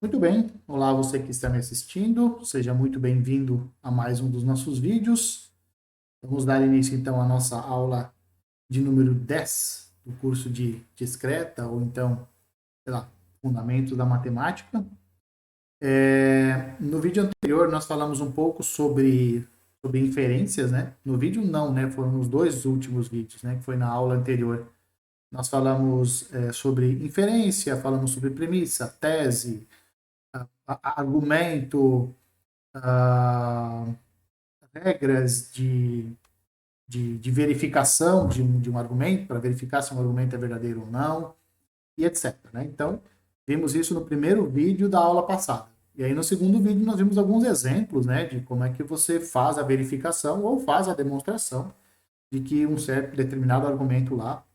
Muito bem, olá você que está me assistindo, seja muito bem-vindo a mais um dos nossos vídeos. Vamos dar início então à nossa aula de número 10 do curso de Discreta, ou então, sei lá, Fundamentos da Matemática. No vídeo anterior nós falamos um pouco sobre inferências, né? No vídeo não, né? Foram nos dois últimos vídeos, né? Que foi na aula anterior. Nós falamos sobre inferência, falamos sobre premissa, tese, argumento, ah, regras de verificação de um argumento, para verificar se um argumento é verdadeiro ou não, e etc. Né? Então, vimos isso no primeiro vídeo da aula passada. E aí, no segundo vídeo, nós vimos alguns exemplos, né, de como é que você faz a verificação ou faz a demonstração de que um certo determinado argumento lá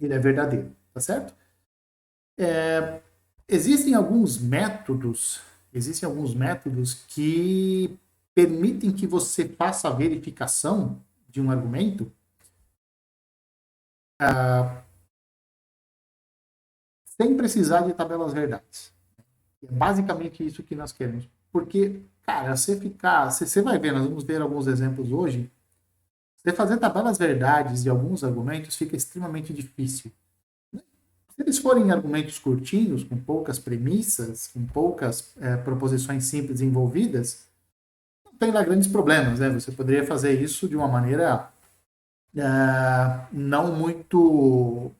ele é verdadeiro, tá certo? Existem alguns métodos, existem alguns métodos que permitem que você faça a verificação de um argumento sem precisar de tabelas verdades. É basicamente isso que nós queremos. Porque, cara, você vai ver, nós vamos ver alguns exemplos hoje, você fazer tabelas verdades de alguns argumentos fica extremamente difícil. Se eles forem argumentos curtinhos, com poucas premissas, com poucas proposições simples envolvidas, não tem lá grandes problemas, né? Você poderia fazer isso de uma maneira não muito,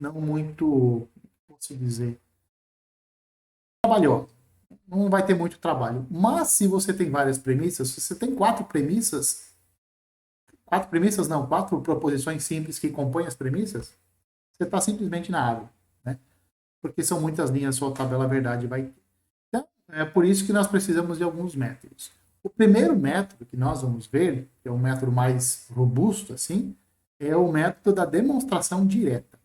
não muito, posso dizer, trabalhosa. Não vai ter muito trabalho. Mas se você tem várias premissas, se você tem quatro premissas não, quatro proposições simples que compõem as premissas, você está simplesmente na água, né? Porque são muitas linhas, sua tabela verdade vai ter. Então, é por isso que nós precisamos de alguns métodos. O primeiro método que nós vamos ver, que é o método mais robusto, assim, é o método da demonstração direta.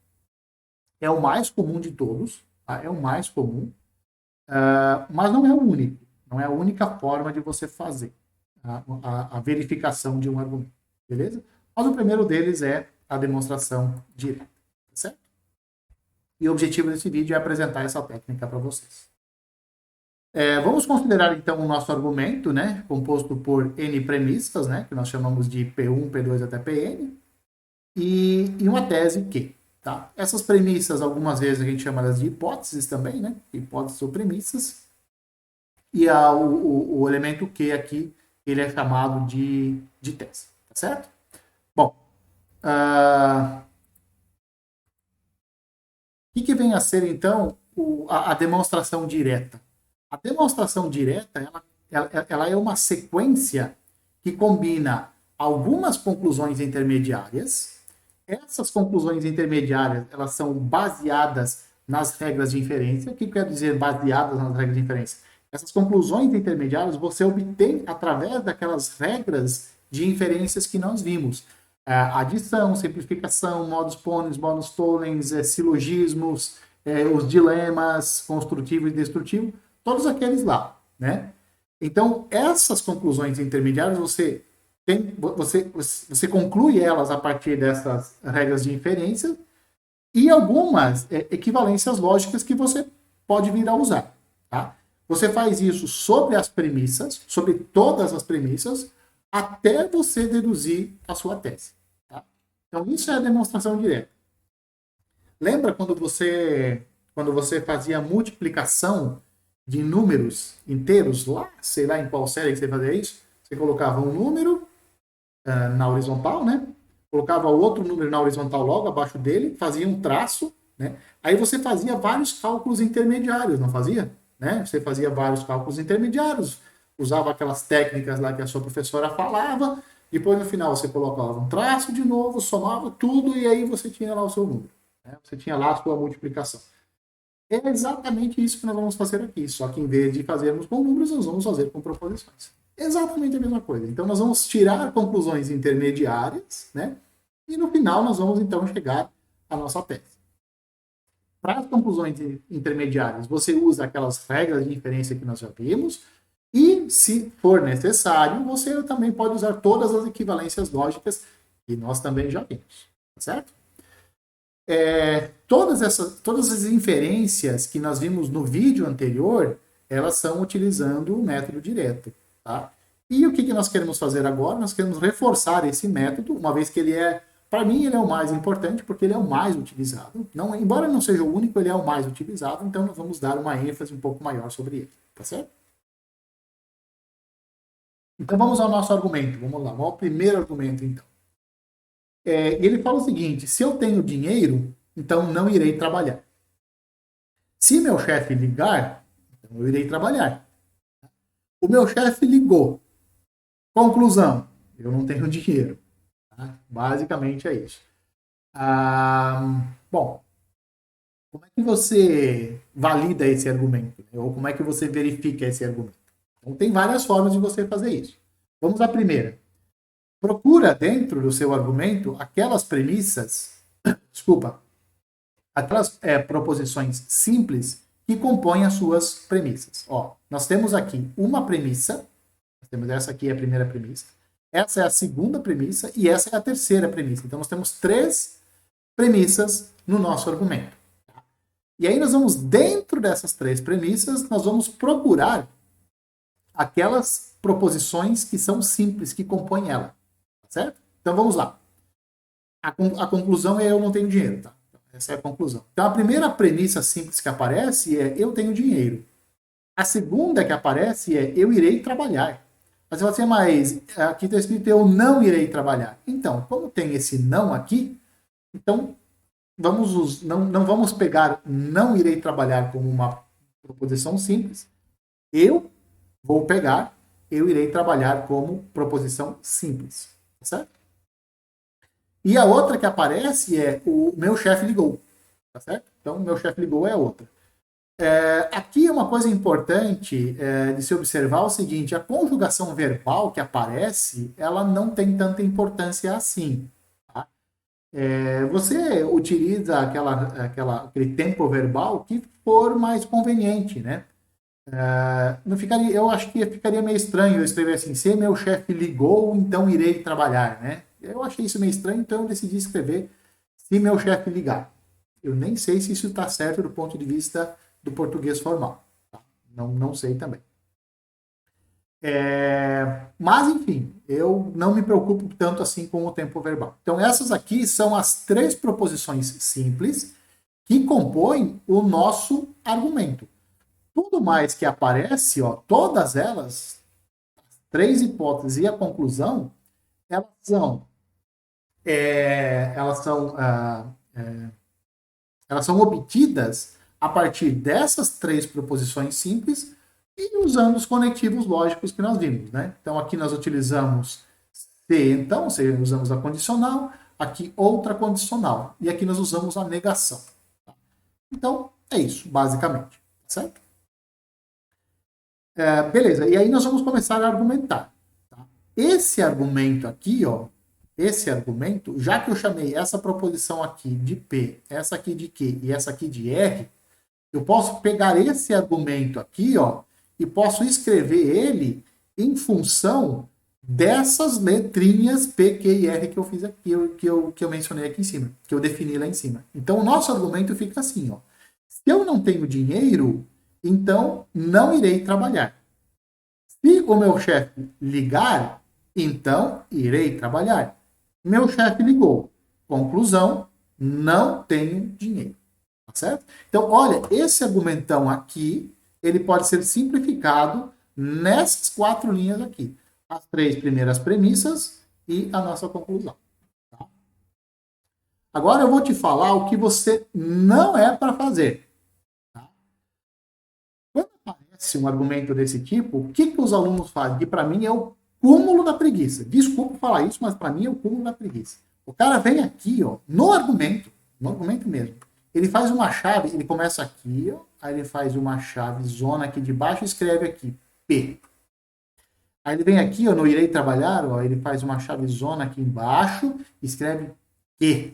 É o mais comum de todos, tá? É o mais comum, mas não é o único. Não é a única forma de você fazer a verificação de um argumento, beleza? Mas o primeiro deles é a demonstração direta, tá certo? E o objetivo desse vídeo é apresentar essa técnica para vocês. Vamos considerar então o nosso argumento, né, composto por n premissas, né, que nós chamamos de P1, P2 até Pn, e uma tese Q. Tá? Essas premissas, algumas vezes a gente chama elas de hipóteses também, né? Hipóteses ou premissas. E o elemento Q aqui, ele é chamado de tese. Tá certo? Bom, o que vem a ser, então, a demonstração direta? A demonstração direta, ela é uma sequência que combina algumas conclusões intermediárias. Essas conclusões intermediárias, elas são baseadas nas regras de inferência. O que quer dizer baseadas nas regras de inferência? Essas conclusões intermediárias você obtém através daquelas regras de inferências que nós vimos. Adição, simplificação, modus ponens, modus tollens, silogismos, os dilemas construtivo e destrutivo, todos aqueles lá, né? Então, essas conclusões intermediárias, você conclui elas a partir dessas regras de inferência e algumas equivalências lógicas que você pode vir a usar, tá? Você faz isso sobre as premissas, sobre todas as premissas, até você deduzir a sua tese. Tá? Então, isso é a demonstração direta. Lembra quando você fazia multiplicação de números inteiros lá, sei lá em qual série que você fazia isso? Você colocava um número na horizontal, né? Colocava outro número na horizontal logo abaixo dele, fazia um traço, né? Aí você fazia vários cálculos intermediários, não fazia? Né? Você fazia vários cálculos intermediários, usava aquelas técnicas lá que a sua professora falava, depois no final você colocava um traço de novo, somava tudo e aí você tinha lá o seu número. Né? Você tinha lá a sua multiplicação. É exatamente isso que nós vamos fazer aqui, só que em vez de fazermos com números, nós vamos fazer com proposições. Exatamente a mesma coisa. Então, nós vamos tirar conclusões intermediárias, né? E no final, nós vamos então chegar à nossa tese. Para as conclusões intermediárias, você usa aquelas regras de inferência que nós já vimos, e, se for necessário, você também pode usar todas as equivalências lógicas que nós também já vimos. Tá certo? todas as inferências que nós vimos no vídeo anterior, elas são utilizando o método direto, tá? E o que nós queremos fazer agora? Nós queremos reforçar esse método, uma vez que para mim, ele é o mais importante, porque ele é o mais utilizado. Não, embora não seja o único, ele é o mais utilizado, então nós vamos dar uma ênfase um pouco maior sobre ele, tá certo? Então vamos ao nosso argumento, vamos lá, vamos ao primeiro argumento, então. Ele fala o seguinte: se eu tenho dinheiro, então não irei trabalhar. Se meu chefe ligar, então eu irei trabalhar. O meu chefe ligou. Conclusão: eu não tenho dinheiro. Tá? Basicamente é isso. Bom, como é que você valida esse argumento? Ou como é que você verifica esse argumento? Então, tem várias formas de você fazer isso. Vamos à primeira. Procura dentro do seu argumento aquelas premissas, desculpa, aquelas proposições simples que compõem as suas premissas. Ó, nós temos aqui uma premissa, temos essa aqui é a primeira premissa, essa é a segunda premissa e essa é a terceira premissa. Então nós temos 3 premissas no nosso argumento. Tá? E aí nós vamos, dentro dessas 3 premissas, nós vamos procurar aquelas proposições que são simples, que compõem ela. Certo? Então vamos lá. A conclusão é eu não tenho dinheiro, tá? Essa é a conclusão. Então a primeira premissa simples que aparece é eu tenho dinheiro. A segunda que aparece é eu irei trabalhar. Mas você fala assim, mas aqui está escrito eu não irei trabalhar. Então, como tem esse não aqui, então não vamos pegar não irei trabalhar como uma proposição simples. Eu vou pegar eu irei trabalhar como proposição simples. Certo? E a outra que aparece é o meu chefe ligou. Tá certo? Então, o meu chefe ligou é a outra. Aqui é uma coisa importante de se observar o seguinte: a conjugação verbal que aparece, ela não tem tanta importância assim. Tá? Você utiliza aquele tempo verbal que for mais conveniente, né? Não ficaria, eu acho que ficaria meio estranho eu escrever assim: se meu chefe ligou, então irei trabalhar, né? Eu achei isso meio estranho, então eu decidi escrever se meu chefe ligar. Eu nem sei se isso está certo do ponto de vista do português formal. Tá? Não sei também. Mas, enfim, eu não me preocupo tanto assim com o tempo verbal. Então, essas aqui são as 3 proposições simples que compõem o nosso argumento. Tudo mais que aparece, ó, todas elas, as 3 hipóteses e a conclusão, elas são, elas são obtidas a partir dessas 3 proposições simples e usando os conectivos lógicos que nós vimos, né? Então aqui nós utilizamos se, então, ou seja, usamos a condicional, aqui outra condicional e aqui nós usamos a negação. Então é isso, basicamente, certo? Beleza, e aí nós vamos começar a argumentar. Tá? Esse argumento aqui, ó, esse argumento, já que eu chamei essa proposição aqui de P, essa aqui de Q e essa aqui de R, eu posso pegar esse argumento aqui, ó, e posso escrever ele em função dessas letrinhas P, Q e R que eu fiz aqui, que eu mencionei aqui em cima, que eu defini lá em cima. Então o nosso argumento fica assim, ó. Se eu não tenho dinheiro, então não irei trabalhar. Se o meu chefe ligar, então irei trabalhar. Meu chefe ligou. Conclusão, não tenho dinheiro. Tá certo? Então, olha, esse argumentão aqui, ele pode ser simplificado nessas 4 linhas aqui. As 3 primeiras premissas e a nossa conclusão. Tá? Agora eu vou te falar o que você não é para fazer. Quando aparece um argumento desse tipo, o que os alunos fazem? Que para mim é o cúmulo da preguiça. Desculpa falar isso, mas para mim é o cúmulo da preguiça. O cara vem aqui, ó, no argumento mesmo. Ele faz uma chave, ele começa aqui, ó, aí ele faz uma chave zona aqui de baixo e escreve aqui P. Aí ele vem aqui, ó, no irei trabalhar, ó, ele faz uma chave zona aqui embaixo e escreve Q.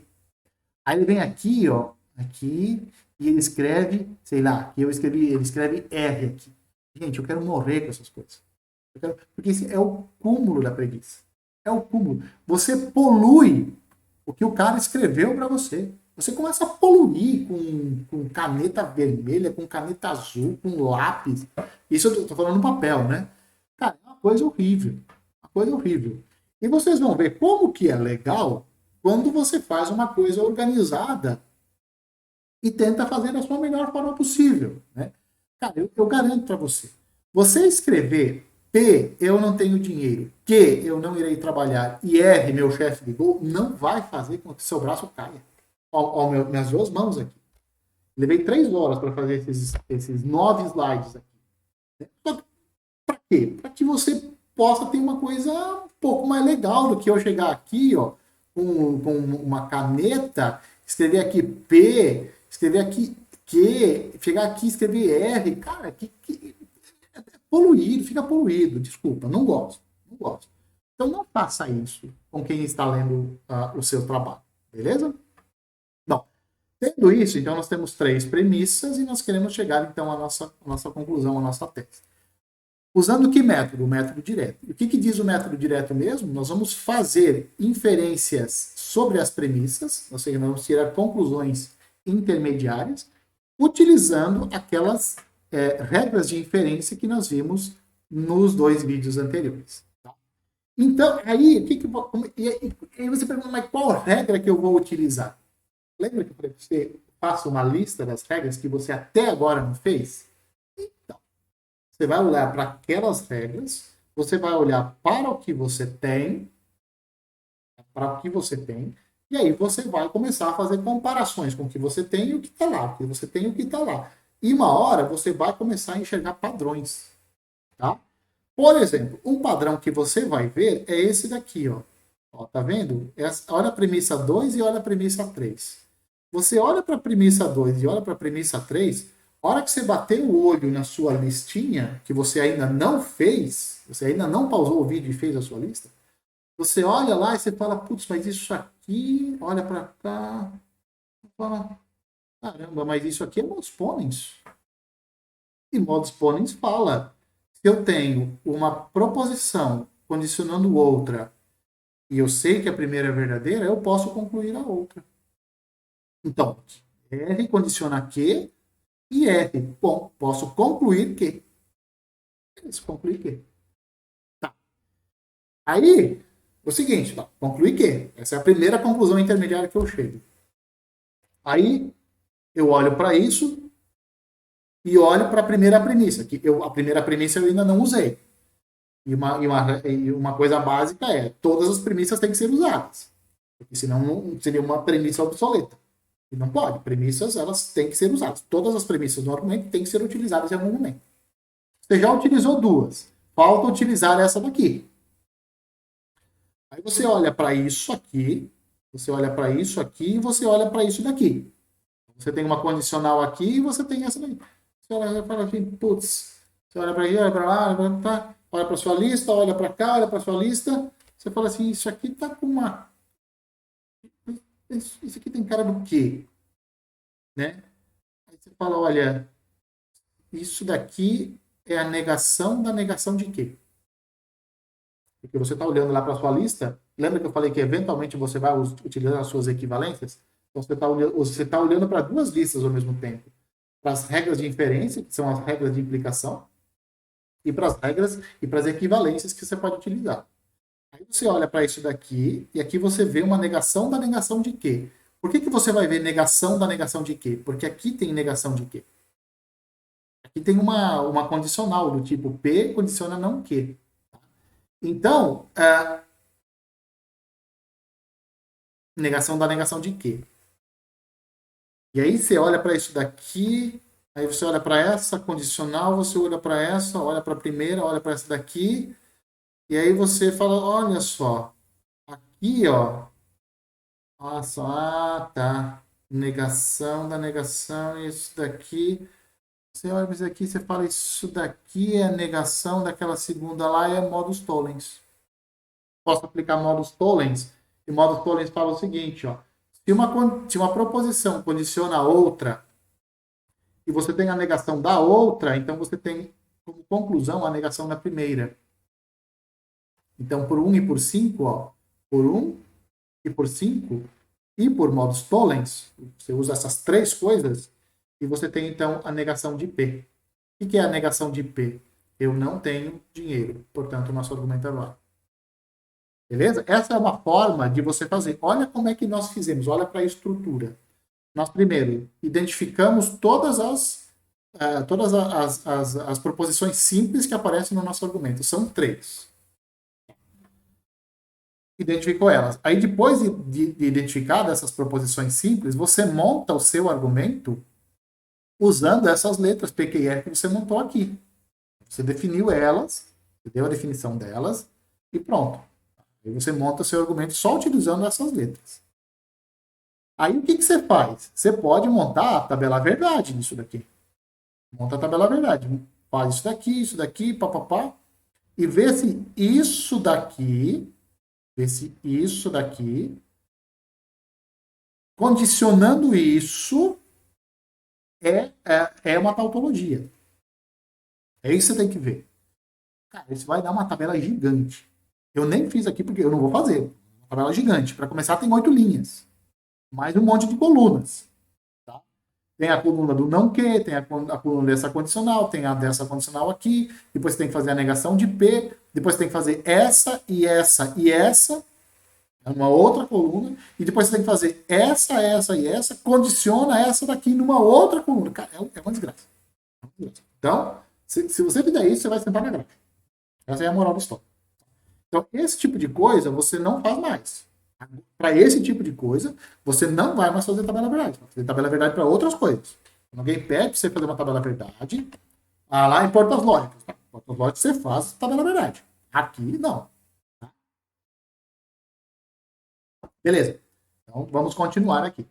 Aí ele vem aqui, ó, aqui, e ele escreve, sei lá, que eu escrevi, ele escreve R aqui. Gente, eu quero morrer com essas coisas. Porque esse é o cúmulo da preguiça. É o cúmulo. Você polui o que o cara escreveu para você. você começa a poluir com caneta vermelha, com caneta azul, com lápis. Isso eu tô falando no papel, né? Cara, é uma coisa horrível. Uma coisa horrível. E vocês vão ver como que é legal quando você faz uma coisa organizada e tenta fazer da sua melhor forma possível, né? Cara, eu garanto para você. Você escrever P, eu não tenho dinheiro, Q, eu não irei trabalhar, e R, meu chefe ligou, não vai fazer com que seu braço caia. Ó, minhas duas mãos aqui. Levei 3 horas para fazer esses 9 slides aqui. Para quê? Para que você possa ter uma coisa um pouco mais legal do que eu chegar aqui, ó, com uma caneta, escrever aqui P, escrever aqui Q, chegar aqui e escrever R. Cara, é poluído, fica poluído. Desculpa, não gosto. Não gosto. Então não faça isso com quem está lendo o seu trabalho. Beleza? Bom, tendo isso, então nós temos 3 premissas e nós queremos chegar então à nossa conclusão, à nossa tese. Usando que método? O método direto. E o que diz o método direto mesmo? Nós vamos fazer inferências sobre as premissas, ou seja, nós vamos tirar conclusões intermediárias, utilizando aquelas regras de inferência que nós vimos nos 2 vídeos anteriores. Tá? Então, aí, aí você pergunta, mas qual regra que eu vou utilizar? Lembra que eu falei para você, faça uma lista das regras que você até agora não fez? Então, você vai olhar para aquelas regras, você vai olhar para o que você tem, e aí você vai começar a fazer comparações com o que você tem e o que está lá, o que você tem e o que está lá. E uma hora você vai começar a enxergar padrões. Tá? Por exemplo, um padrão que você vai ver é esse daqui, ó. Ó, tá vendo? Olha a premissa 2 e olha a premissa 3. Você olha para a premissa 2 e olha para a premissa 3, a hora que você bater o olho na sua listinha, que você ainda não fez, você ainda não pausou o vídeo e fez a sua lista, você olha lá e você fala, putz, mas isso aqui, olha para cá, fala, caramba, mas isso aqui é modus ponens. E modus ponens fala, se eu tenho uma proposição condicionando outra, e eu sei que a primeira é verdadeira, eu posso concluir a outra. Então, R condiciona Q e R. Bom, posso concluir que. Concluir que. Tá. Aí, o seguinte, tá, concluir que. Essa é a primeira conclusão intermediária que eu chego. Aí, eu olho para isso e olho para a primeira premissa. A primeira premissa eu ainda não usei. E uma coisa básica é, todas as premissas têm que ser usadas. Porque senão não seria uma premissa obsoleta. E não pode. Premissas, elas têm que ser usadas. Todas as premissas, normalmente, têm que ser utilizadas em algum momento. Você já utilizou 2. Falta utilizar essa daqui. Aí você olha para isso aqui, você olha para isso aqui e você olha para isso daqui. Você tem uma condicional aqui e você tem essa daqui. Você olha e fala assim, putz, você olha para aí, olha para lá, olha para sua lista, olha para cá, olha para sua lista. Você fala assim, isso aqui tá com uma... Isso aqui tem cara do quê? Né? Aí você fala, olha, isso daqui é a negação da negação de quê? Porque você está olhando lá para a sua lista, lembra que eu falei que eventualmente você vai utilizar as suas equivalências? Então você está olhando para 2 listas ao mesmo tempo. Para as regras de inferência, que são as regras de implicação, e para as regras e para as equivalências que você pode utilizar. Aí você olha para isso daqui, e aqui você vê uma negação da negação de quê? Por que você vai ver negação da negação de quê? Porque aqui tem negação de quê? Aqui tem uma condicional do tipo P condiciona não Q. Então, negação da negação de quê? E aí você olha para isso daqui, aí você olha para essa condicional, você olha para essa, olha para a primeira, olha para essa daqui, e aí você fala, olha só, aqui, ó, nossa, tá, negação da negação, isso daqui, você olha para isso aqui, você fala, isso daqui é negação daquela segunda lá, é modus tollens. Posso aplicar modus tollens, e modus tollens fala o seguinte, ó, se uma proposição condiciona a outra, e você tem a negação da outra, então você tem como conclusão a negação da primeira. Então, por 1 e por 5, ó, por 1 e por 5, e por modus tollens, você usa essas três coisas, e você tem, então, a negação de P. O que é a negação de P? Eu não tenho dinheiro, portanto, o nosso argumento é válido. Beleza? Essa é uma forma de você fazer. Olha como é que nós fizemos, olha para a estrutura. Nós, primeiro, identificamos todas as proposições simples que aparecem no nosso argumento. São três. Identificou elas. Aí, depois de identificar dessas proposições simples, você monta o seu argumento usando essas letras P, Q e R que você montou aqui. Você definiu elas, você deu a definição delas, e pronto. Aí você monta o seu argumento só utilizando essas letras. Aí, o que você faz? Você pode montar a tabela verdade nisso daqui. Monta a tabela verdade. Faz isso daqui, papapá, e vê se isso daqui, condicionando isso, é uma tautologia. É isso que você tem que ver. Cara, isso vai dar uma tabela gigante. Eu nem fiz aqui porque eu não vou fazer. Uma tabela gigante. Para começar, tem 8 linhas. Mais um monte de colunas. Tá? Tem a coluna do não que, tem a coluna dessa condicional, tem a dessa condicional aqui. Depois tem que fazer a negação de P. Depois tem que fazer essa e essa e essa. Uma outra coluna. E depois você tem que fazer essa e essa. Condiciona essa daqui numa outra coluna. Cara, é uma desgraça. Então, se você fizer isso, você vai sentar na grade. Essa é a moral da história. Então, esse tipo de coisa você não faz mais. Para esse tipo de coisa, você não vai mais fazer tabela verdade. Vai fazer tabela verdade para outras coisas. Quando alguém pede para você fazer uma tabela verdade, lá em portas lógicas. Tá? Portas lógicas você faz tabela verdade. Aqui, não. Tá? Beleza. Então, vamos continuar aqui.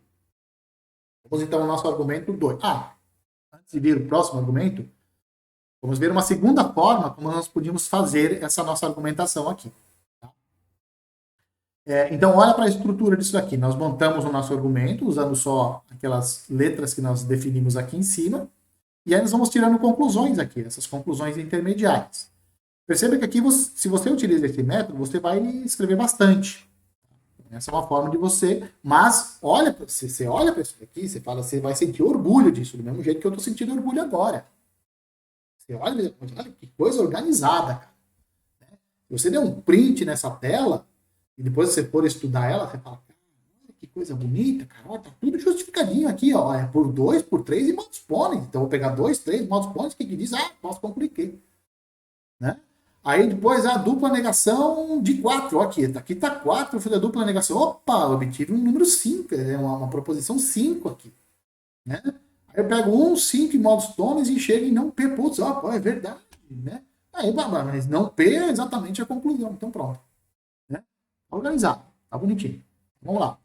Vamos então ao nosso argumento 2. Antes de vir o próximo argumento, vamos ver uma segunda forma como nós podíamos fazer essa nossa argumentação aqui. Tá? Então, olha para a estrutura disso daqui. Nós montamos o nosso argumento usando só aquelas letras que nós definimos aqui em cima. E aí nós vamos tirando conclusões aqui, essas conclusões intermediárias. Perceba que aqui, se você utiliza esse método, você vai escrever bastante. Essa é uma forma de você... Mas, você olha para isso daqui, você fala, você vai sentir orgulho disso, do mesmo jeito que eu estou sentindo orgulho agora. Você olha que coisa organizada, cara. Se você der um print nessa tela, e depois você for estudar ela, você fala, que coisa bonita, cara, ó, tá tudo justificadinho aqui, ó, é por 2, por 3 e modus ponens. Então, eu vou pegar 2, 3 modus ponens, o que diz? Posso concluir que. Né? Aí, depois, a dupla negação de 4, ó, aqui tá 4, eu fiz a dupla negação, opa, eu obtive um número 5, é uma proposição 5 aqui. Né? Aí eu pego 1, 5 em modus ponens e chego em não P, putz, ó, é verdade, né? Aí, mas não P é exatamente a conclusão, então pronto. Né? Organizado, tá bonitinho. Vamos lá.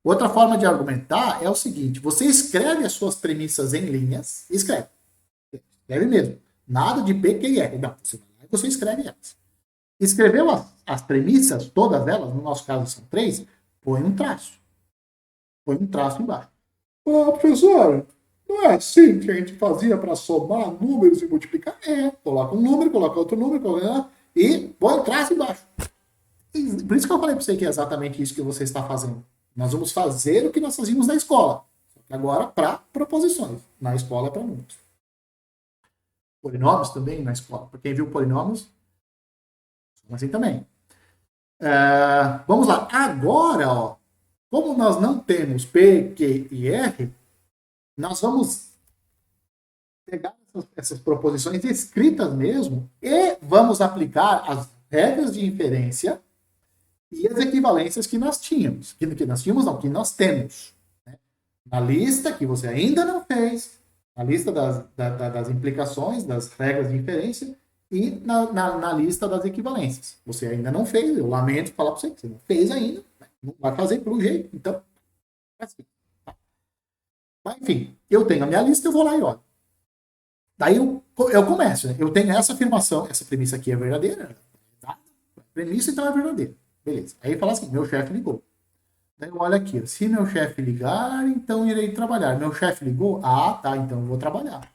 Outra forma de argumentar é o seguinte: você escreve as suas premissas em linhas, escreve mesmo. Nada de P, Q e R. Não, você escreve elas. Escreveu as premissas, todas elas, no nosso caso são 3, põe um traço. Põe um traço embaixo. Professor, não é assim que a gente fazia para somar números e multiplicar? Coloca um número, coloca outro número, e põe um traço embaixo. Por isso que eu falei para você que é exatamente isso que você está fazendo. Nós vamos fazer o que nós fazíamos na escola. Agora para proposições. Na escola é para números. Polinômios também na escola. Para quem viu polinômios, assim também. Vamos lá. Agora, ó, como nós não temos P, Q e R, nós vamos pegar essas proposições escritas mesmo e vamos aplicar as regras de inferência e as equivalências que nós tínhamos. Que nós temos. Né? Na lista que você ainda não fez, na lista das implicações, das regras de inferência e na lista das equivalências. Você ainda não fez, eu lamento falar para você que você não fez ainda, não vai fazer pelo jeito, então assim. Mas, enfim, eu tenho a minha lista, eu vou lá e olho. Daí eu começo, né? Eu tenho essa afirmação, essa premissa aqui é verdadeira, tá? A premissa então é verdadeira. Beleza. Aí fala assim, meu chefe ligou. Daí eu olho aqui, se meu chefe ligar, então irei trabalhar. Meu chefe ligou? Tá, então eu vou trabalhar.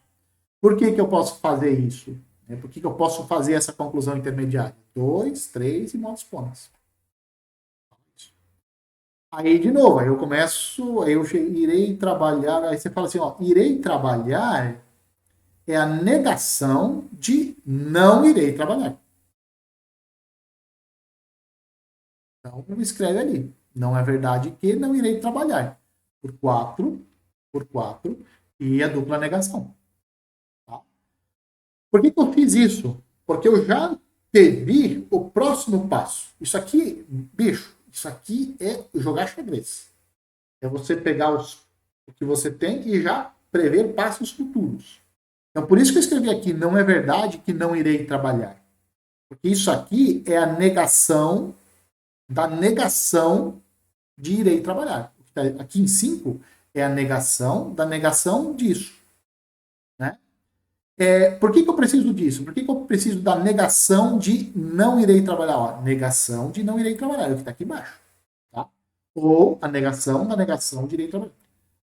Por que eu posso fazer isso? Por que eu posso fazer essa conclusão intermediária? 2, 3 e modus ponens. Aí, de novo, aí eu começo, irei trabalhar, aí você fala assim, ó, irei trabalhar é a negação de não irei trabalhar. Então, escreve ali. Não é verdade que não irei trabalhar. Por quatro, e a dupla negação. Tá? Por que eu fiz isso? Porque eu já teve o próximo passo. Isso aqui, bicho, isso aqui é jogar xadrez. É você pegar o que você tem e já prever passos futuros. Então, por isso que eu escrevi aqui, não é verdade que não irei trabalhar. Porque isso aqui é a negação da negação de irei trabalhar. Aqui em 5 é a negação da negação disso. Né? Por que eu preciso disso? Por que eu preciso da negação de não irei trabalhar? Ó, negação de não irei trabalhar, é o que está aqui embaixo. Tá? Ou a negação da negação de irei trabalhar.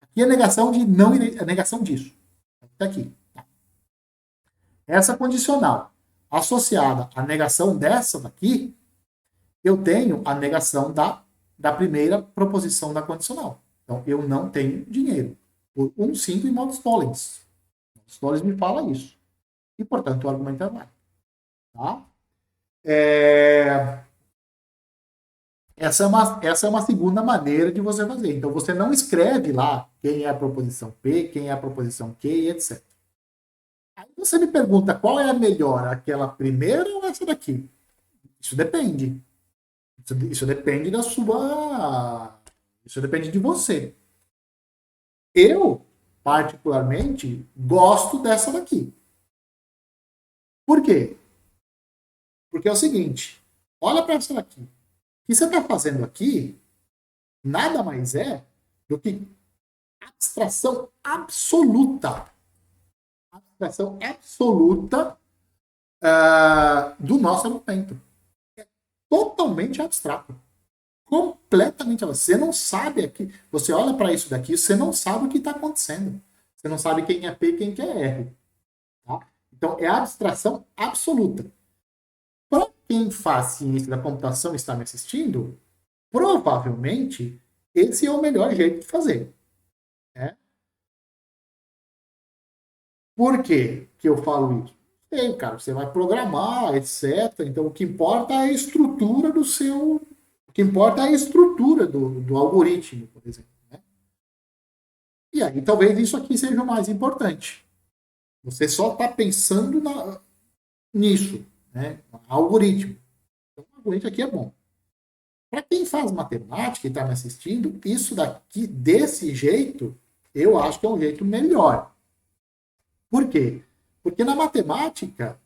Aqui é a negação de não irei, a negação disso. Está aqui. Tá? Essa condicional associada à negação dessa daqui, eu tenho a negação da primeira proposição da condicional. Então, eu não tenho dinheiro. Por 5 em modos tollens. Os tollens me fala isso. E, portanto, o argumento é válido. Tá? Essa é uma segunda maneira de você fazer. Então, você não escreve lá quem é a proposição P, quem é a proposição Q, etc. Aí você me pergunta qual é a melhor, aquela primeira ou essa daqui? Isso depende. Isso depende da sua. Isso depende de você. Eu, particularmente, gosto dessa daqui. Por quê? Porque é o seguinte: olha para essa daqui. O que você está fazendo aqui nada mais é do que abstração absoluta. Abstração absoluta do nosso argumento. É totalmente abstrato. Completamente abstrato. Você não sabe aqui. Você olha para isso daqui, você não sabe o que está acontecendo. Você não sabe quem é P e quem é R. Tá? Então, é abstração absoluta. Para quem faz ciência da computação e está me assistindo, provavelmente esse é o melhor jeito de fazer. Né? Por que eu falo isso? Sei, cara, você vai programar, etc. Então, o que importa é a estrutura do seu. O que importa é a estrutura do algoritmo, por exemplo. Né? E aí, talvez isso aqui seja o mais importante. Você só está pensando nisso, né? Algoritmo. Então, o algoritmo aqui é bom. Para quem faz matemática e está me assistindo, isso daqui, desse jeito, eu acho que é um jeito melhor. Por quê? Porque na matemática,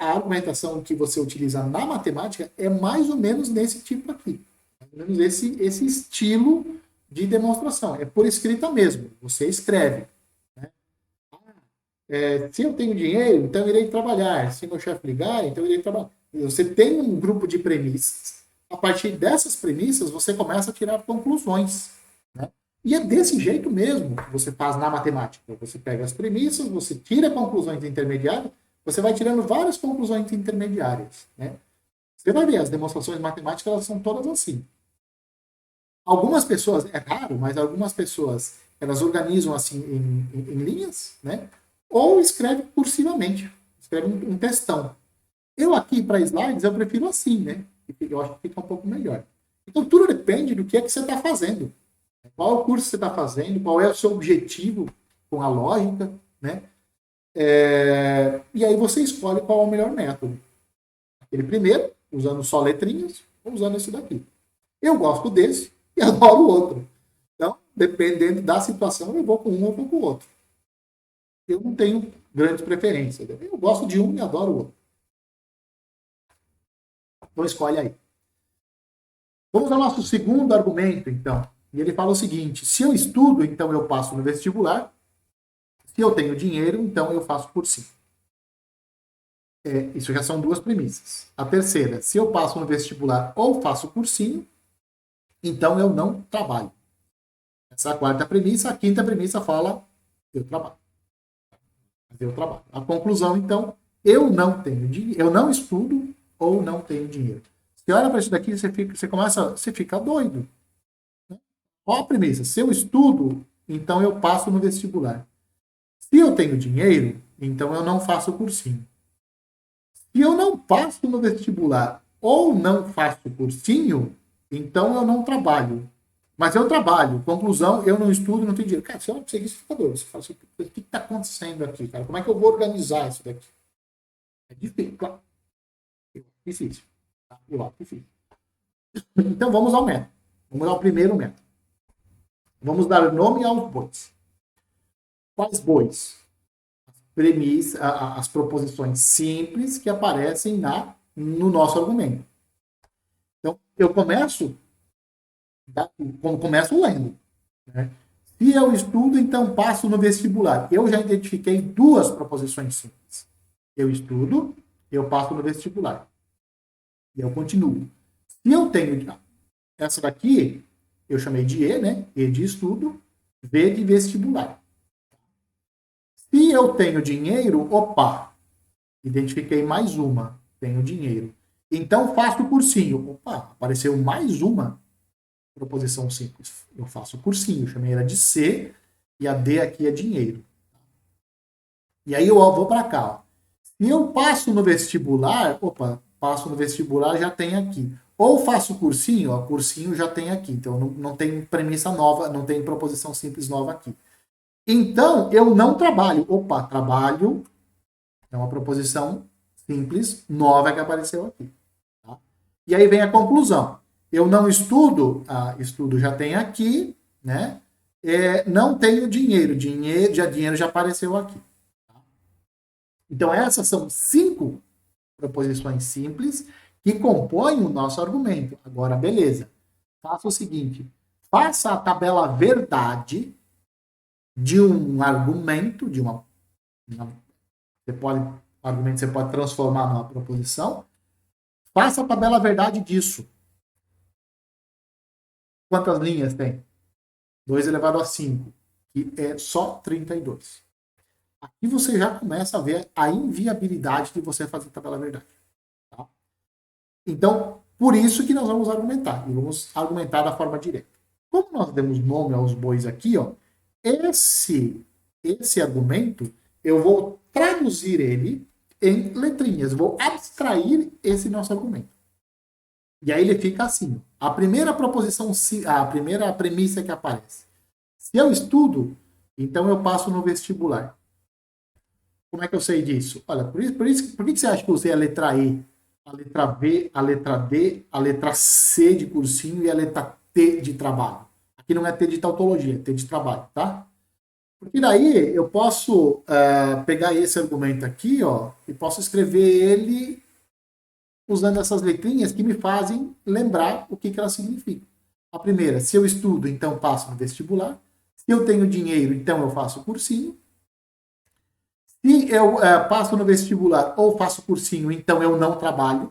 a argumentação que você utiliza na matemática é mais ou menos nesse tipo aqui. Mais ou menos esse estilo de demonstração. É por escrita mesmo. Você escreve. Né? Se eu tenho dinheiro, então eu irei trabalhar. Se meu chefe ligar, então eu irei trabalhar. Você tem um grupo de premissas. A partir dessas premissas, você começa a tirar conclusões. Né? E é desse jeito mesmo que você faz na matemática. Você pega as premissas, você tira conclusões intermediárias, você vai tirando várias conclusões intermediárias. Né? Você vai ver, as demonstrações matemáticas elas são todas assim. Algumas pessoas, é raro, mas algumas pessoas elas organizam assim em linhas, né? Ou escreve cursivamente, escreve um textão. Eu aqui, para slides, eu prefiro assim, né? Eu acho que fica um pouco melhor. Então, tudo depende do que é que você está fazendo. Qual é o curso que você está fazendo, qual é o seu objetivo com a lógica, né? E aí você escolhe qual é o melhor método. Aquele primeiro, usando só letrinhas, ou usando esse daqui. Eu gosto desse e adoro o outro. Então, dependendo da situação, eu vou com um ou vou com o outro. Eu não tenho grandes preferências. Eu gosto de um e adoro o outro. Então, escolhe aí. Vamos ao nosso segundo argumento, então. E ele fala o seguinte: se eu estudo, então eu passo no vestibular. Se eu tenho dinheiro, então eu faço cursinho. Isso já são duas premissas. A terceira, se eu passo no vestibular ou faço cursinho, então eu não trabalho. Essa é a quarta premissa. A quinta premissa fala: eu trabalho. Eu trabalho. A conclusão, então, eu não tenho dinheiro, eu não estudo ou não tenho dinheiro. Você olha para isso daqui, você fica doido. Qual a premissa? Se eu estudo, então eu passo no vestibular. Se eu tenho dinheiro, então eu não faço cursinho. Se eu não passo no vestibular ou não faço cursinho, então eu não trabalho. Mas eu trabalho. Conclusão, eu não estudo, não tenho dinheiro. Cara, você olha para isso, fica doido. Você fala assim, o que está acontecendo aqui, cara? Como é que eu vou organizar isso daqui? É difícil, claro. Difícil. Tá? Difícil. Então vamos ao método. Vamos ao primeiro método. Vamos dar nome aos bois. Quais bois? As proposições simples que aparecem no nosso argumento. Então, eu começo lendo. Né? Se eu estudo, então passo no vestibular. Eu já identifiquei duas proposições simples. Eu estudo, eu passo no vestibular. E eu continuo. Se eu tenho essa daqui, eu chamei de E, né? E de estudo, V de vestibular. Se eu tenho dinheiro, opa, identifiquei mais uma, tenho dinheiro. Então faço o cursinho. Opa, apareceu mais uma proposição simples. Eu faço o cursinho, chamei ela de C, e a D aqui é dinheiro. E aí eu vou para cá. Ó. Se eu passo no vestibular, opa, passo no vestibular, já tem aqui. Ou faço cursinho, ó, cursinho já tem aqui. Então não tem premissa nova, não tem proposição simples nova aqui. Então, eu não trabalho. Opa, trabalho é uma proposição simples nova que apareceu aqui. Tá? E aí vem a conclusão. Eu não estudo, estudo já tem aqui, né? Não tenho dinheiro, dinheiro já apareceu aqui. Tá? Então, essas são 5 proposições simples que compõem o nosso argumento. Agora, beleza. Faça o seguinte, faça a tabela verdade de um argumento, argumento você pode transformar numa proposição. Faça a tabela verdade disso. Quantas linhas tem? 2 elevado a 5, que é só 32. Aqui você já começa a ver a inviabilidade de você fazer a tabela verdade. Tá? Então, por isso que nós vamos argumentar. E vamos argumentar da forma direta. Como nós demos nome aos bois aqui, ó, esse argumento, eu vou traduzir ele em letrinhas. Vou abstrair esse nosso argumento. E aí ele fica assim. A primeira proposição, a primeira premissa que aparece. Se eu estudo, então eu passo no vestibular. Como é que eu sei disso? Olha, por que você acha que eu usei a letra E, a letra B, a letra D, a letra C de cursinho e a letra T de trabalho? Aqui não é T de tautologia, é T de trabalho, tá? Porque daí eu posso pegar esse argumento aqui, ó, e posso escrever ele usando essas letrinhas que me fazem lembrar o que elas significam. A primeira, se eu estudo, então passo no vestibular. Se eu tenho dinheiro, então eu faço cursinho. Se eu passo no vestibular ou faço cursinho, então eu não trabalho.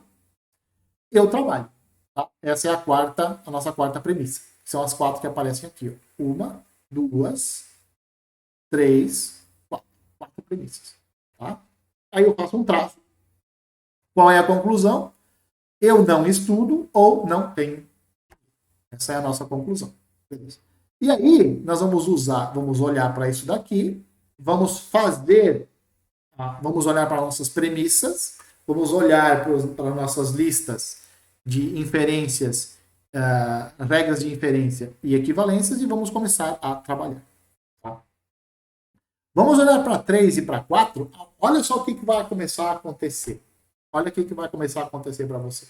Eu trabalho. Tá? Essa é a nossa quarta premissa. São as 4 que aparecem aqui. Ó. 1, 2, 3, 4. 4 premissas. Tá? Aí eu faço um traço. Qual é a conclusão? Eu não estudo ou não tenho. Essa é a nossa conclusão. Beleza? E aí, nós vamos olhar para isso daqui, vamos olhar para nossas premissas, vamos olhar para nossas listas de inferências, regras de inferência e equivalências e vamos começar a trabalhar. Tá? Vamos olhar para 3 e para 4. Olha só o que vai começar a acontecer. Olha o que vai começar a acontecer para você.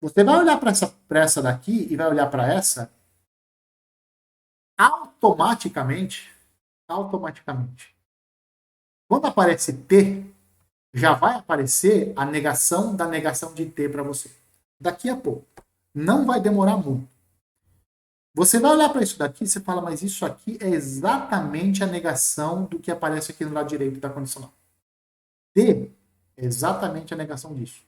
Você vai olhar para essa daqui e vai olhar para essa, automaticamente, quando aparece T, já vai aparecer a negação da negação de T para você. Daqui a pouco. Não vai demorar muito. Você vai olhar para isso daqui e você fala, mas isso aqui é exatamente a negação do que aparece aqui no lado direito da condicional. T é exatamente a negação disso.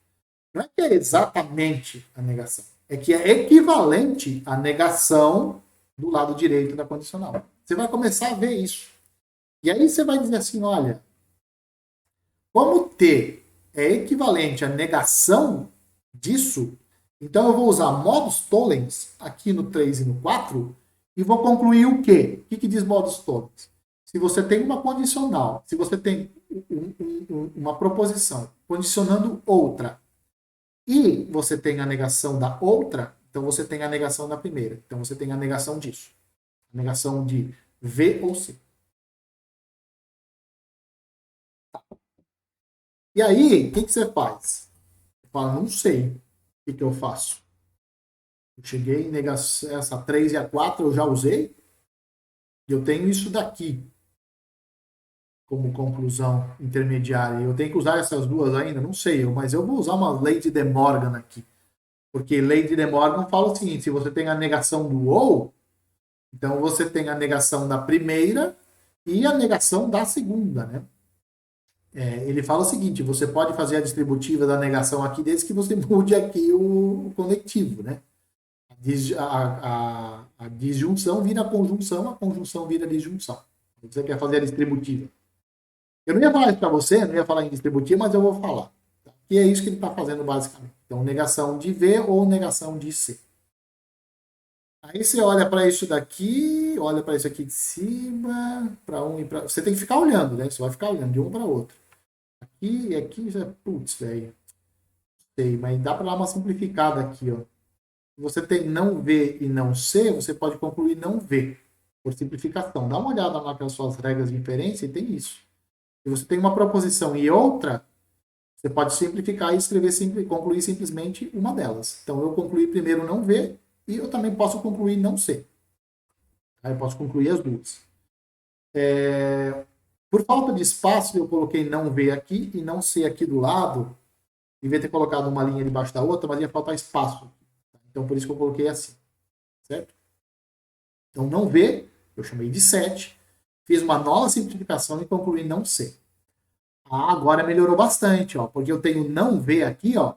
Não é que é exatamente a negação. É que é equivalente à negação do lado direito da condicional. Você vai começar a ver isso. E aí você vai dizer assim, olha, como T é equivalente à negação disso, então eu vou usar modus tollens aqui no 3 e no 4 E vou concluir o quê? O que diz modos todos? Se você tem uma condicional, se você tem uma proposição condicionando outra, e você tem a negação da outra, então você tem a negação da primeira. Então você tem a negação disso. A negação de V ou C. E aí, o que você faz? Você fala, não sei o que eu faço. Eu cheguei em negação, essa 3 e a 4 eu já usei. Eu tenho isso daqui como conclusão intermediária. Eu tenho que usar essas duas ainda? Não sei, mas eu vou usar uma lei de De Morgan aqui. Porque lei de De Morgan fala o seguinte, se você tem a negação do ou, então você tem a negação da primeira e a negação da segunda, né? Ele fala o seguinte, você pode fazer a distributiva da negação aqui desde que você mude aqui o conectivo, né? A disjunção vira a conjunção vira a disjunção. Você quer fazer a distributiva. Eu não ia falar isso para você, não ia falar em distributiva, mas eu vou falar. E é isso que ele está fazendo basicamente. Então, negação de V ou negação de C. Aí você olha para isso daqui, olha para isso aqui de cima, para um e para... Você tem que ficar olhando, né? Você vai ficar olhando de um para outro. Aqui e aqui, putz, velho. Sei, mas dá para dar uma simplificada aqui, ó. Se você tem não V e não C, você pode concluir não V, por simplificação. Dá uma olhada nas suas regras de inferência e tem isso. Se você tem uma proposição e outra, você pode simplificar e escrever concluir simplesmente uma delas. Então, eu concluí primeiro não V e eu também posso concluir não C. Aí eu posso concluir as duas. Por falta de espaço, eu coloquei não V aqui e não C aqui do lado. Devia ter colocado uma linha debaixo da outra, mas ia faltar espaço. Então, por isso que eu coloquei assim. Certo? Então, não V, eu chamei de 7. Fiz uma nova simplificação e concluí não C. Agora melhorou bastante, ó, porque eu tenho não V aqui, ó,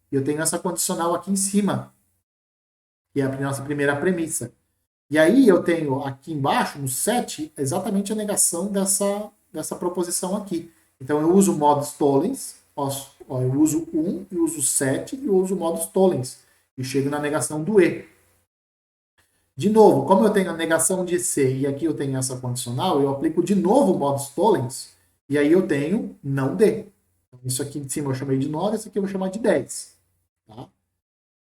e eu tenho essa condicional aqui em cima, que é a nossa primeira premissa. E aí eu tenho aqui embaixo, no 7, exatamente a negação dessa proposição aqui. Então eu uso modos tollens, eu uso 1, eu uso 7 e eu uso modos tollens. E chego na negação do E. De novo, como eu tenho a negação de C e aqui eu tenho essa condicional, eu aplico de novo modos tollens, e aí eu tenho não D. Então, isso aqui de cima eu chamei de 9, isso aqui eu vou chamar de 10. Tá?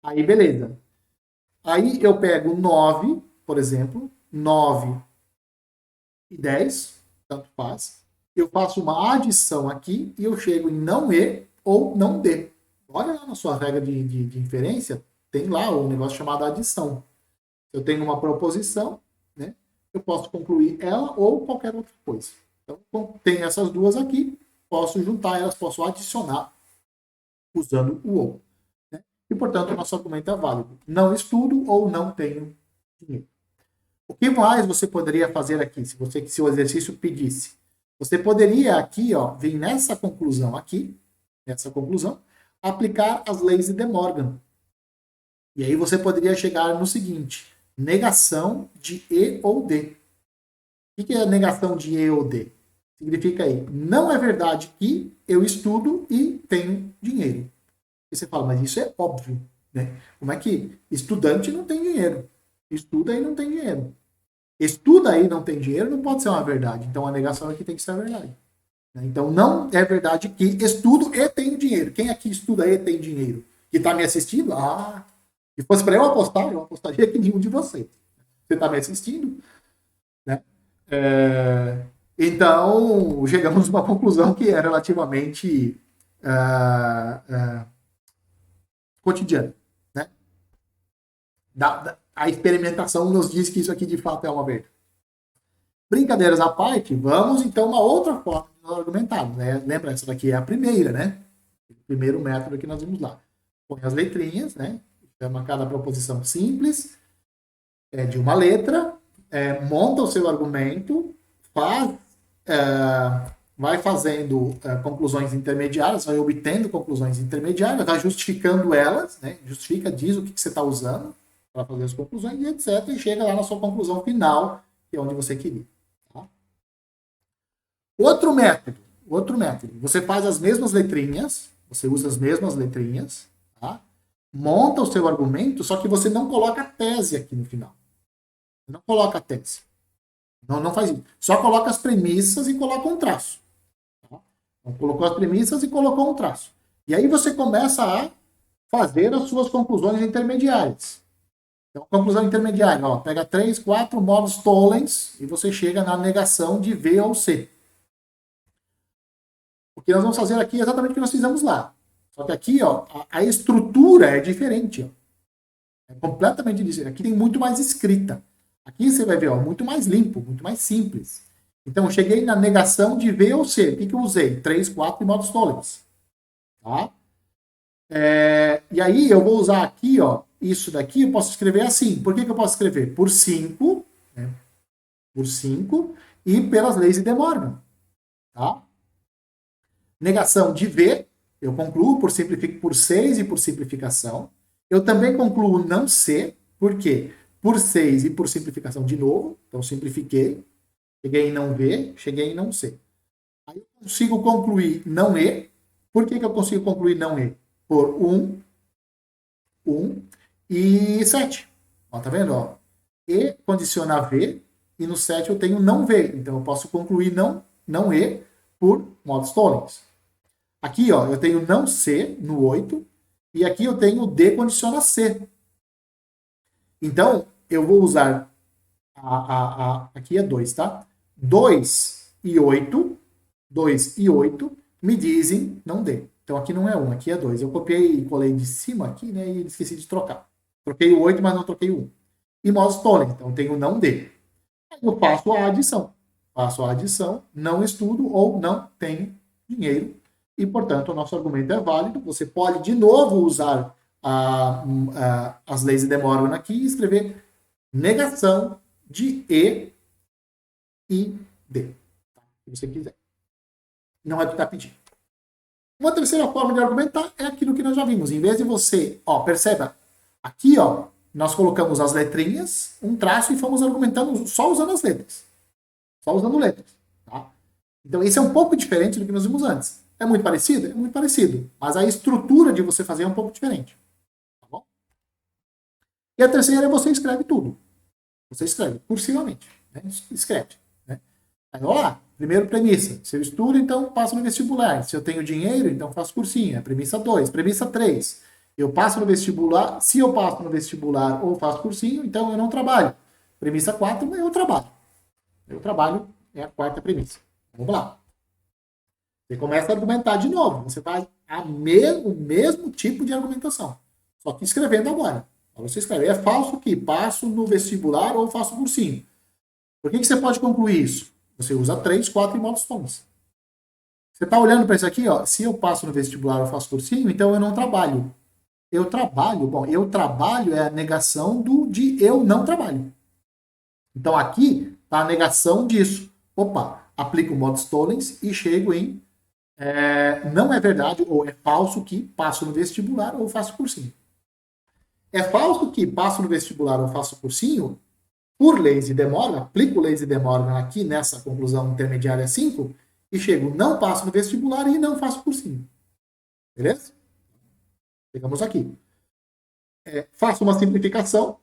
Aí, beleza. Aí eu pego 9, por exemplo, 9 e 10, tanto faz. Eu faço uma adição aqui e eu chego em não E ou não D. Olha lá na sua regra de inferência, tem lá o negócio chamado adição. Eu tenho uma proposição, né? Eu posso concluir ela ou qualquer outra coisa. Então, tem essas duas aqui, posso juntar elas, posso adicionar usando o ou. Né? E, portanto, o nosso argumento é válido. Não estudo ou não tenho dinheiro. O que mais você poderia fazer aqui, se o exercício pedisse? Você poderia aqui, ó, vir nessa conclusão aqui, aplicar as leis de De Morgan. E aí você poderia chegar no seguinte: negação de E ou D. O que é negação de E ou D? Significa aí, não é verdade que eu estudo e tenho dinheiro. E você fala, mas isso é óbvio, né? Como é que estudante não tem dinheiro? Estuda e não tem dinheiro. Estuda e não tem dinheiro não pode ser uma verdade. Então a negação aqui tem que ser a verdade. Então não é verdade que estudo e tenho dinheiro. Quem aqui estuda e tem dinheiro? Que está me assistindo? Se fosse para eu apostaria que nenhum de vocês. Você está me assistindo? Né? Então, chegamos a uma conclusão que é relativamente cotidiana. Né? A experimentação nos diz que isso aqui de fato é uma verdade. Brincadeiras à parte, vamos então a uma outra forma de nós argumentarmos. Né? Lembra, essa daqui é a primeira, né? O primeiro método que nós vamos lá. Põe as letrinhas, né? Chama cada proposição simples, de uma letra, monta o seu argumento, vai fazendo conclusões intermediárias, vai obtendo conclusões intermediárias, vai justificando elas, né? Justifica, diz o que você está usando para fazer as conclusões, e etc. E chega lá na sua conclusão final, que é onde você queria. Tá? Outro método. Você faz as mesmas letrinhas, você usa as mesmas letrinhas, tá? Monta o seu argumento, só que você não coloca a tese aqui no final. Não coloca a tese. Não faz isso. Só coloca as premissas e coloca um traço. Tá? Então, colocou as premissas e colocou um traço. E aí você começa a fazer as suas conclusões intermediárias. Então, conclusão intermediária, ó, pega 3, 4 modos tollens e você chega na negação de V ou C. O que nós vamos fazer aqui é exatamente o que nós fizemos lá. Só que aqui, ó, a estrutura é diferente. Ó. É completamente diferente. Aqui tem muito mais escrita. Aqui você vai ver, ó, muito mais limpo, muito mais simples. Então, eu cheguei na negação de V ou C. O que eu usei? 3, 4 e modos tollens. Tá? E aí, eu vou usar aqui, ó, isso daqui, eu posso escrever assim. Por que eu posso escrever? Por 5, né? Por 5 e pelas leis de De Morgan. Tá? Negação de V, eu concluo por 6 e por simplificação. Eu também concluo não C, por quê? Por 6 e por simplificação de novo. Então, simplifiquei. Cheguei em não V, cheguei em não C. Aí eu consigo concluir não E. Por que eu consigo concluir não E? Por 1 e 7. Ó, tá vendo? Ó? E condiciona V, e no 7 eu tenho não V. Então, eu posso concluir não E por modos tollens. Aqui, ó, eu tenho não C no 8, e aqui eu tenho D condiciona C. Então, eu vou usar aqui é 2, tá? 2 e 8 me dizem não D. Então, aqui não é 1, aqui é 2. Eu copiei e colei de cima aqui, né, e esqueci de trocar. Troquei o 8, mas não troquei o 1. E modos tollens, então eu tenho não D. Aí eu faço a adição. Faço a adição, não estudo ou não tenho dinheiro. E, portanto, o nosso argumento é válido. Você pode, de novo, usar as leis de De Morgan aqui e escrever negação de E e D. Tá? Se você quiser. Não é o que está pedindo. Uma terceira forma de argumentar é aquilo que nós já vimos. Em vez de você, ó, perceba, aqui, ó, nós colocamos as letrinhas, um traço e fomos argumentando só usando as letras. Só usando letras. Tá? Então, isso é um pouco diferente do que nós vimos antes. É muito parecido? É muito parecido. Mas a estrutura de você fazer é um pouco diferente. Tá bom? E a terceira é você escreve tudo. Você escreve cursivamente. Né? Escreve. Né? Aí, ó, primeiro premissa. Se eu estudo, então passo no vestibular. Se eu tenho dinheiro, então faço cursinho. Premissa 2. Premissa 3. Eu passo no vestibular. Se eu passo no vestibular ou faço cursinho, então eu não trabalho. Premissa 4, eu trabalho. Eu trabalho é a quarta premissa. Vamos lá. Você começa a argumentar de novo. Você faz o mesmo tipo de argumentação. Só que escrevendo agora. Você escreve, é falso que passo no vestibular ou faço cursinho. Por que você pode concluir isso? Você usa 3, 4 e modos tollens. Você está olhando para isso aqui, ó. Se eu passo no vestibular ou faço cursinho, então eu não trabalho. Eu trabalho, bom, eu trabalho é a negação de eu não trabalho. Então aqui está a negação disso. Opa, aplico o modos tollens e chego em não é verdade ou é falso que passo no vestibular ou faço cursinho. É falso que passo no vestibular ou faço cursinho por leis de De Morgan, aplico leis de De Morgan aqui nessa conclusão intermediária 5 e chego, não passo no vestibular e não faço cursinho. Beleza? Chegamos aqui. Faço uma simplificação.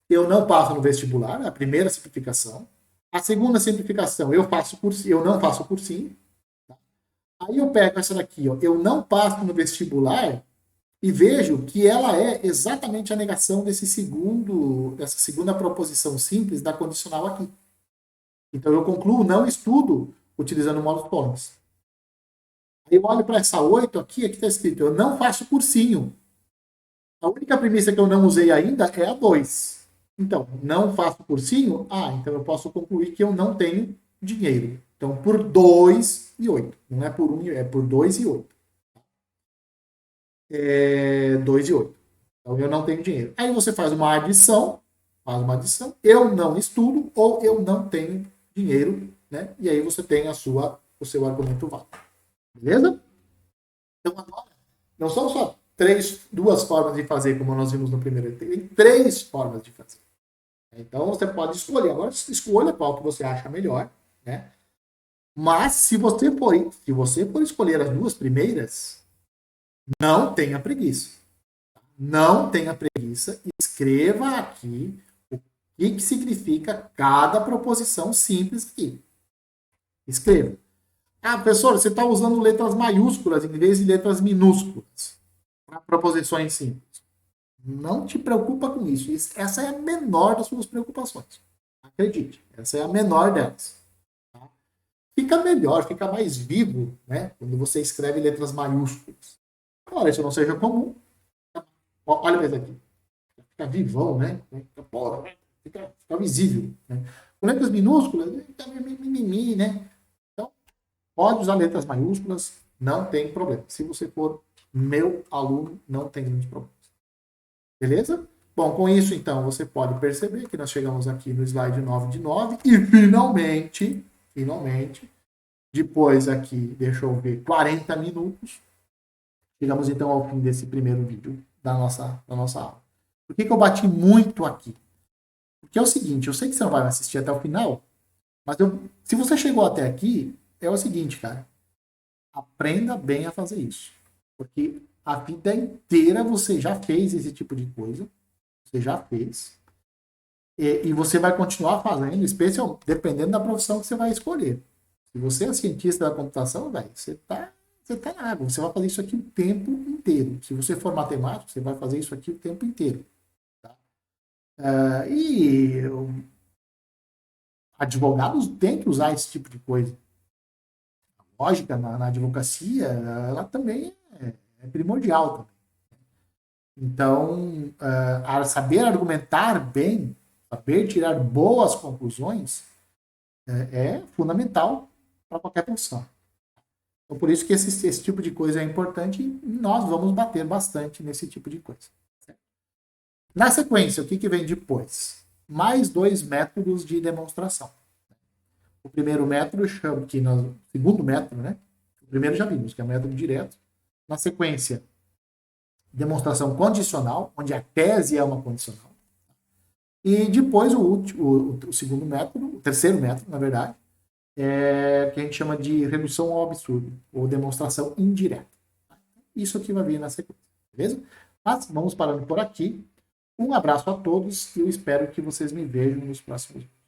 Eu não passo no vestibular, a primeira simplificação. A segunda simplificação, eu não faço cursinho. Tá? Aí eu pego essa daqui, ó, eu não passo no vestibular e vejo que ela é exatamente a negação dessa segunda proposição simples da condicional aqui. Então eu concluo não estudo utilizando o modo tollens. Aí eu olho para essa 8 aqui está escrito, eu não faço cursinho. A única premissa que eu não usei ainda é a 2. Então, não faço cursinho? Então eu posso concluir que eu não tenho dinheiro. Então, por 2 e 8. Não é por 1, é por 2 e 8. 2 e 8. Então, eu não tenho dinheiro. Aí você faz uma adição. Eu não estudo ou eu não tenho dinheiro. Né? E aí você tem o seu argumento válido. Beleza? Então, agora, não são só duas formas de fazer, como nós vimos no primeiro. Tem 3 formas de fazer. Então, você pode escolher. Agora, escolha qual que você acha melhor. Né? Mas, se você for escolher as 2 primeiras, não tenha preguiça. Não tenha preguiça. Escreva aqui o que significa cada proposição simples aqui. Escreva. Ah, professor, você está usando letras maiúsculas em vez de letras minúsculas para proposições simples. Não te preocupa com isso. Essa é a menor das suas preocupações. Acredite, essa é a menor delas. Tá? Fica melhor, fica mais vivo, né? Quando você escreve letras maiúsculas. Ora, isso não seja comum. Olha mais aqui. Fica vivão, né? Fica visível. Né? Com letras minúsculas, fica mimimi, né? Então, pode usar letras maiúsculas, não tem problema. Se você for meu aluno, não tem grandes problemas. Beleza? Bom, com isso, então, você pode perceber que nós chegamos aqui no slide 9 de 9 e, finalmente, depois aqui, deixa eu ver, 40 minutos, chegamos, então, ao fim desse primeiro vídeo da nossa aula. Por que eu bati muito aqui? Porque é o seguinte, eu sei que você não vai assistir até o final, mas se você chegou até aqui, é o seguinte, cara, aprenda bem a fazer isso. Porque a vida inteira você já fez esse tipo de coisa, você já fez, e você vai continuar fazendo, especialmente dependendo da profissão que você vai escolher. Se você é cientista da computação, velho, você tá na água, você vai fazer isso aqui o tempo inteiro. Se você for matemático, você vai fazer isso aqui o tempo inteiro. Tá? E advogados têm que usar esse tipo de coisa. A lógica na advocacia, ela também é primordial também. Então, saber argumentar bem, saber tirar boas conclusões é fundamental para qualquer profissão. Então, por isso que esse tipo de coisa é importante e nós vamos bater bastante nesse tipo de coisa. Certo? Na sequência, o que vem depois? Mais 2 métodos de demonstração. O primeiro método chama que o segundo método, né? O primeiro já vimos, que é o método direto. Na sequência, demonstração condicional, onde a tese é uma condicional. E depois o segundo método, o terceiro método, na verdade, que a gente chama de redução ao absurdo, ou demonstração indireta. Isso aqui vai vir na sequência, beleza? Mas vamos parando por aqui. Um abraço a todos e eu espero que vocês me vejam nos próximos vídeos.